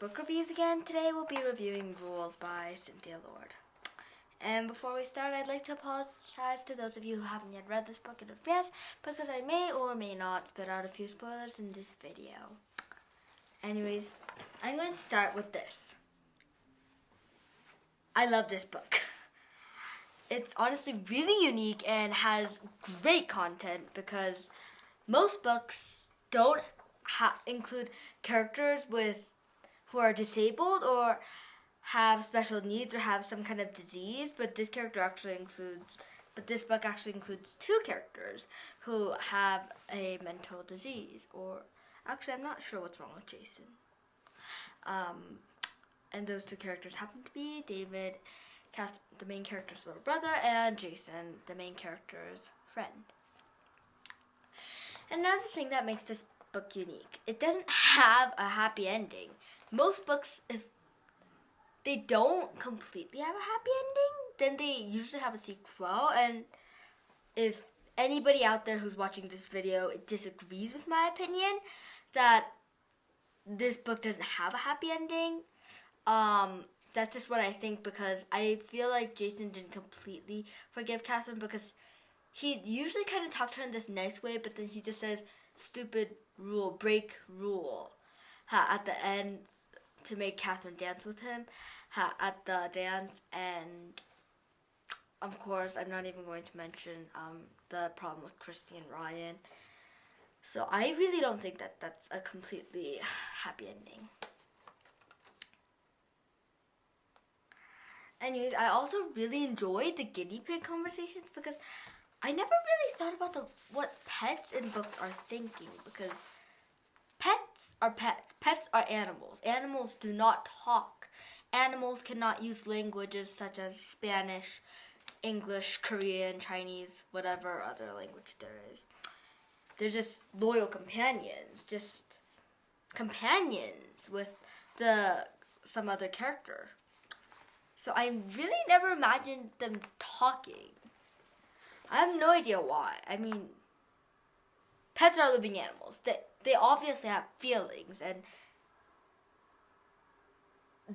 book reviews again. Today we'll be reviewing Rules by Cynthia Lord. And before we start, I'd like to apologize to those of you who haven't yet read this book in advance because I may or may not spit out a few spoilers in this video. Anyways, I'm going to start with this. I love this book. It's honestly really unique and has great content because most books don't include characters who are disabled or have special needs or have some kind of disease, but this book actually includes two characters who have a mental disease, or actually I'm not sure what's wrong with Jason. And those two characters happen to be David, the main character's little brother, and Jason, the main character's friend. Another thing that makes this book unique, it doesn't have a happy ending. Most books, if they don't completely have a happy ending, then they usually have a sequel. And if anybody out there who's watching this video disagrees with my opinion that this book doesn't have a happy ending, that's just what I think, because I feel like Jason didn't completely forgive Catherine, because he usually kind of talked to her in this nice way, but then he just says, stupid rule, break rule, at the end to make Catherine dance with him at the dance. And of course, I'm not even going to mention the problem with Christy and Ryan. So I really don't think that that's a completely happy ending. Anyways, I also really enjoyed the guinea pig conversations because I never really thought about what pets in books are thinking, because pets are pets. Pets are animals. Animals do not talk. Animals cannot use languages such as Spanish, English, Korean, Chinese, whatever other language there is. They're just loyal companions, just companions with some other character. So I really never imagined them talking. I have no idea why. I mean, pets are living animals. They obviously have feelings, and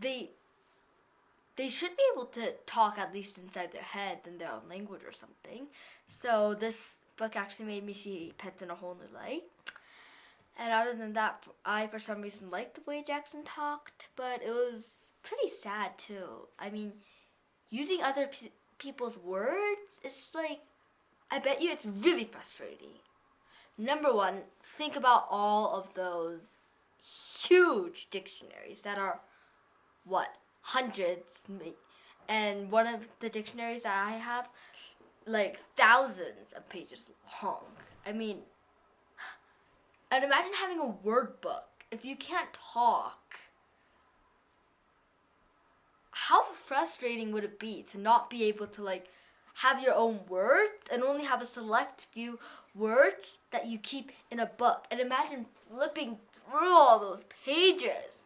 they should be able to talk at least inside their heads in their own language or something. So this book actually made me see pets in a whole new light. And other than that, I for some reason liked the way Jackson talked, but it was pretty sad too. I mean, using other people's words, it's like, I bet you it's really frustrating. Number one, think about all of those huge dictionaries that are, hundreds, and one of the dictionaries that I have, like thousands of pages long. I mean, and imagine having a word book. If you can't talk, how frustrating would it be to not be able to have your own words and only have a select few words that you keep in a book? And imagine flipping through all those pages.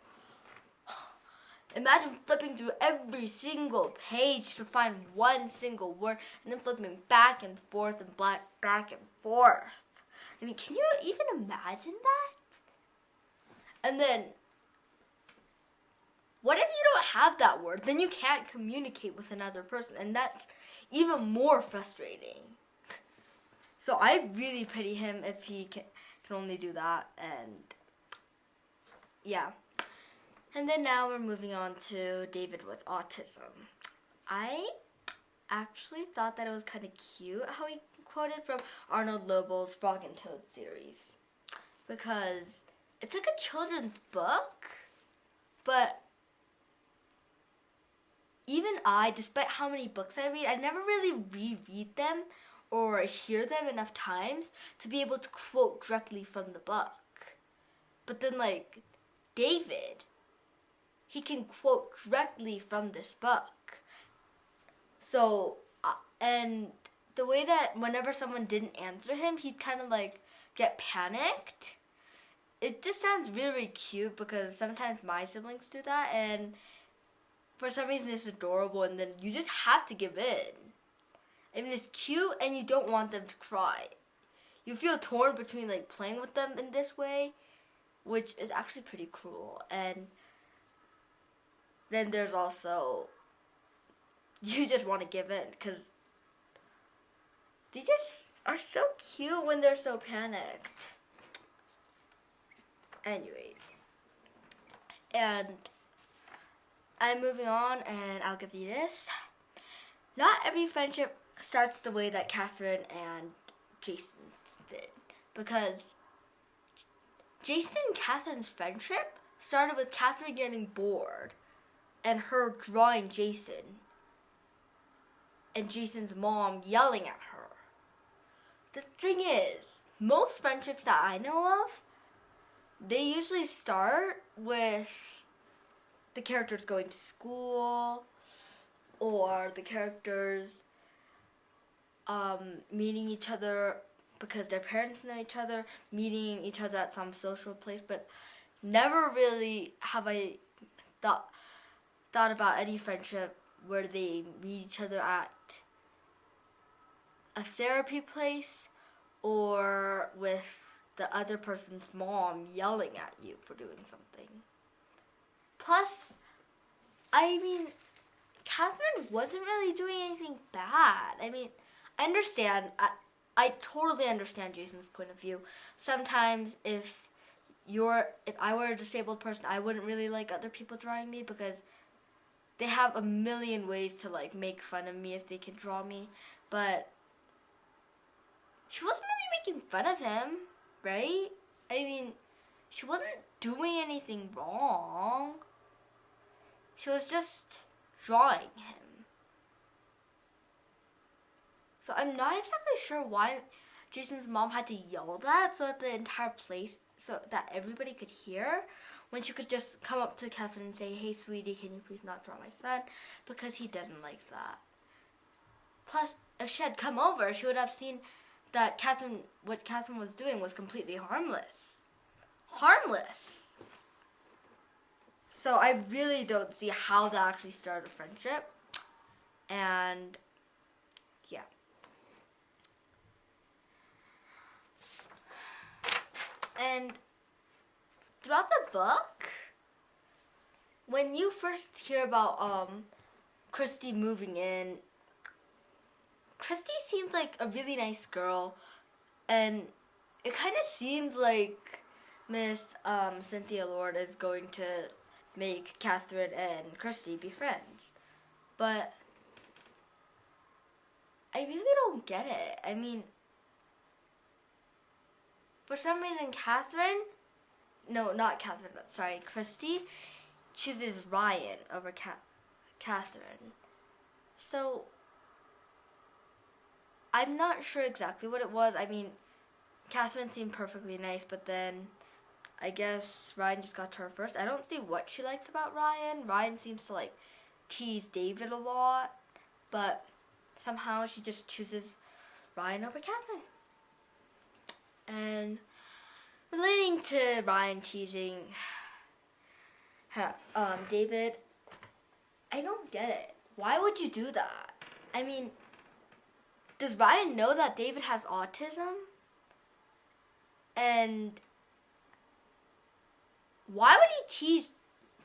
Imagine flipping through every single page to find one single word and then flipping back and forth and back and forth. I mean, can you even imagine that? And then, what if you don't have that word? Then you can't communicate with another person, and that's even more frustrating. So I really pity him if he can only do that, and yeah. And then now we're moving on to David with autism. I actually thought that it was kind of cute how he quoted from Arnold Lobel's Frog and Toad series, because it's like a children's book, but even I, despite how many books I read, I never really reread them or hear them enough times to be able to quote directly from the book. But then David, he can quote directly from this book. So, and the way that whenever someone didn't answer him, he'd kind of get panicked. It just sounds really cute, because sometimes my siblings do that, and for some reason it's adorable, and then you just have to give in. I mean, it's cute and you don't want them to cry. You feel torn between playing with them in this way, which is actually pretty cruel. And then there's also you just want to give in because they just are so cute when they're so panicked. Anyways, and I'm moving on, and I'll give you this. Not every friendship starts the way that Catherine and Jason did, because Jason and Catherine's friendship started with Catherine getting bored and her drawing Jason and Jason's mom yelling at her. The thing is, most friendships that I know of, they usually start with the characters going to school or the characters meeting each other because their parents know each other, meeting each other at some social place, but never really have I thought about any friendship where they meet each other at a therapy place or with the other person's mom yelling at you for doing something. Plus, I mean, Catherine wasn't really doing anything bad. I mean, I understand. I totally understand Jason's point of view. Sometimes if I were a disabled person, I wouldn't really like other people drawing me because they have a million ways to like make fun of me if they can draw me. But she wasn't really making fun of him, right? I mean, she wasn't doing anything wrong. She was just drawing him. So I'm not exactly sure why Jason's mom had to yell that so that the entire place, so that everybody could hear, when she could just come up to Catherine and say, "Hey, sweetie, can you please not draw my son?" Because he doesn't like that. Plus, if she had come over, she would have seen that what Catherine was doing was completely harmless. Harmless! So I really don't see how that actually started a friendship. And yeah. And throughout the book, when you first hear about Christy moving in, Christy seems like a really nice girl, and it kind of seems like Miss Cynthia Lord is going to make Catherine and Christy be friends. But I really don't get it. I mean, for some reason Christy chooses Ryan over Catherine. So I'm not sure exactly what it was. I mean, Catherine seemed perfectly nice, but then I guess Ryan just got to her first. I don't see what she likes about Ryan. Ryan seems to like tease David a lot, but somehow she just chooses Ryan over Catherine. And relating to Ryan teasing David, I don't get it. Why would you do that? I mean, does Ryan know that David has autism? And why would he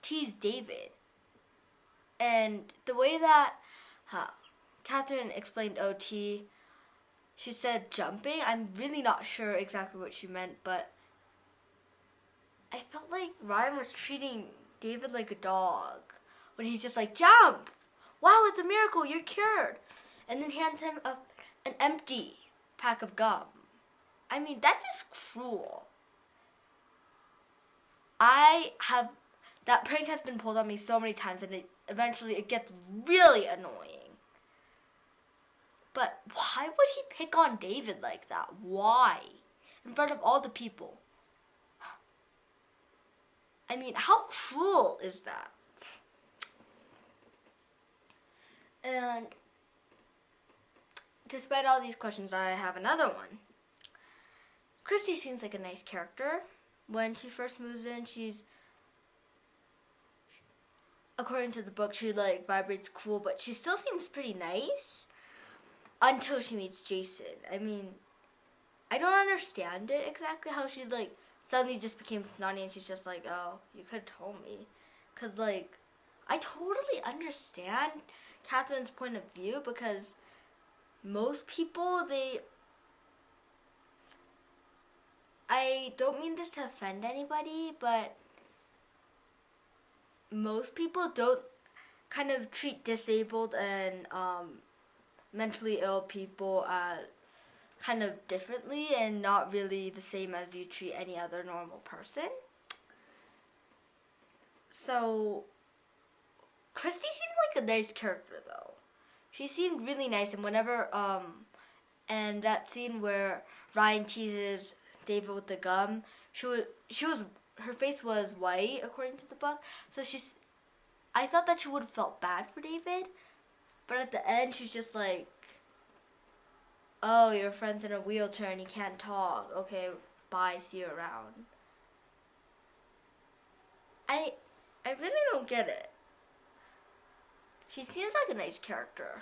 tease David? And the way that Catherine explained OT, she said jumping. I'm really not sure exactly what she meant, but I felt like Ryan was treating David like a dog when he's just like, "Jump! Wow, it's a miracle, you're cured!" And then hands him an empty pack of gum. I mean, that's just cruel. That prank has been pulled on me so many times, and eventually it gets really annoying. But why would he pick on David like that? Why? In front of all the people. I mean, how cruel is that? And despite all these questions, I have another one. Christy seems like a nice character. When she first moves in, according to the book, she like vibrates cool, but she still seems pretty nice until she meets Jason. I mean, I don't understand it exactly how she like suddenly just became snotty and she's just like, "Oh, you could have told me." 'Cause like, I totally understand Catherine's point of view because most people, I don't mean this to offend anybody, but most people don't kind of treat disabled and mentally ill people kind of differently and not really the same as you treat any other normal person. So, Christy seemed like a nice character though. She seemed really nice, and whenever, and that scene where Ryan teases David with the gum, her face was white according to the book, so I thought that she would have felt bad for David, but at the end she's just like, oh, your friend's in a wheelchair and he can't talk. Okay, bye, see you around. I really don't get it. She seems like a nice character,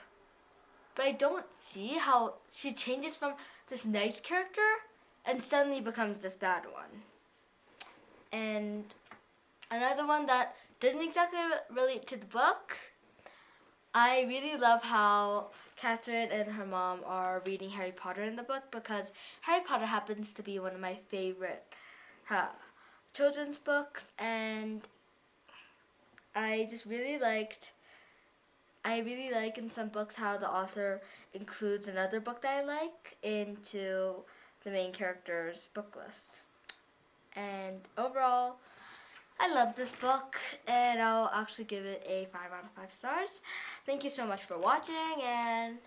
but I don't see how she changes from this nice character and suddenly becomes this bad one. And another one that doesn't exactly relate to the book, I really love how Catherine and her mom are reading Harry Potter in the book because Harry Potter happens to be one of my favorite children's books, and I really like in some books how the author includes another book that I like into the main character's book list. And overall, I love this book, and I'll actually give it a 5 out of 5 stars. Thank you so much for watching, and